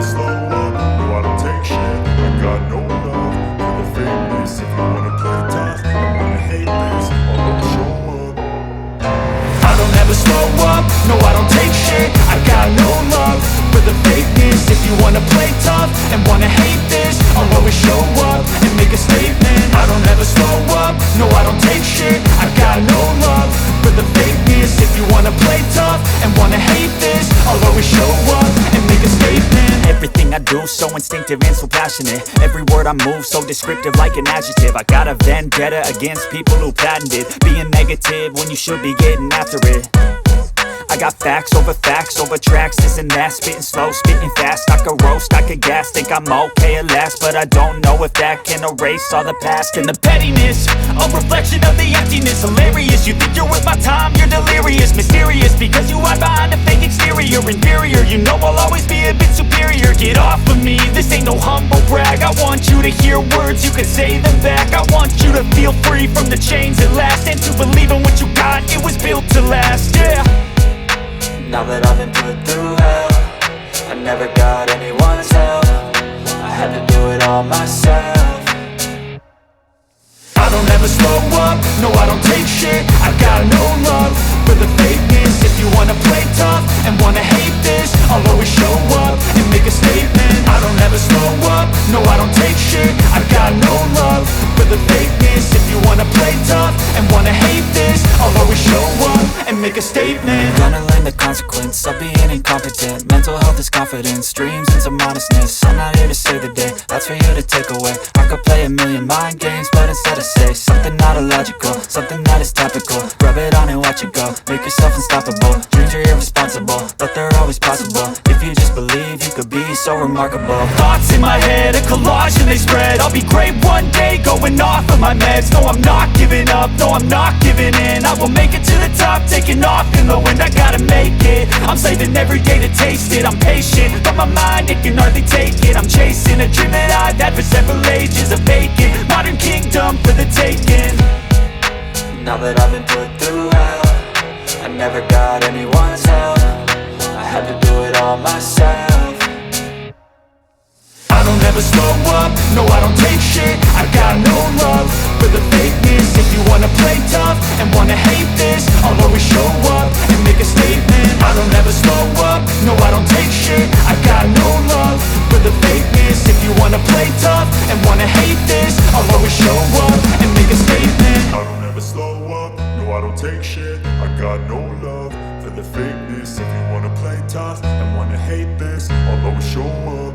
slow up, no I don't take shit. I got no love for the fakeness. If you wanna play tough and wanna hate this, I'll always show up. I don't ever slow up, no I don't take shit. I got no love for the fakeness. If you wanna play tough and wanna hate this, I'll always show up and make a statement. I don't ever slow up, no I don't take shit. I got no love for the fakeness. If you wanna play tough and wanna hate this, I'll always show up and make a statement. Everything I do so instinctive and so passionate. Every word I move so descriptive like an adjective. I got a vendetta against people who patented being negative when you should be getting after it. I got facts over tracks, this and that. Spitting slow, spitting fast, I could roast, I could gas. Think I'm okay at last, but I don't know if that can erase all the past. And the pettiness, a reflection of the emptiness. Hilarious, you think you're worth my time, you're delirious. Mysterious, because you hide behind a fake exterior. Inferior, you know I'll always be a bit superior. Get off of me, this ain't no humble brag. I want you to hear words, you can say them back. I want you to feel free from the chains at last, and to believe in what you got, it was built to last, yeah. Now that I've been put through hell, I never got anyone's help. I had to do it all myself. I don't ever slow up, no I don't take shit. I got no love for the fakeness. If you wanna play tough and wanna hate this, I'll always show up and make a statement. I don't ever slow up, no I don't take shit. I got no love for the fakeness. If you wanna play tough and wanna hate this, I'll always show up and make a statement. Gonna learn the consequence of being incompetent. Mental health is confidence, dreams and some modestness. I'm not here to save the day, that's for you to take away. I could play a million mind games, but instead I say something not illogical, something that is topical. Rub it on and watch it go, make yourself unstoppable. Dreams are irresponsible, but they're always possible. If you just believe, you could be so remarkable. Thoughts in my head, a collage and they spread. I'll be great one day, going off of my meds. No, I'm not giving up, no, I'm not giving in. I will make it to the top, taking off in the wind. I gotta make it, I'm saving every day to taste it. I'm patient, but my mind, it can hardly take it. I'm chasing a dream that I've had for several ages. A vacant, modern kingdom for the taking. Now that I've been put through hell, I never got anyone's help. I had to do it all myself. I don't ever slow up, no I don't take shit. I got no love for the fakeness. If you wanna play tough and wanna hate this, I'll always show up and make a statement. I don't ever slow up, no I don't take shit. I got no love for the fakeness. If you wanna play tough and wanna hate this, I'll always show up and make a statement. I don't ever slow up, no I don't take shit. I got no love for the fakeness. If you wanna play tough and wanna hate this, I'll always show up.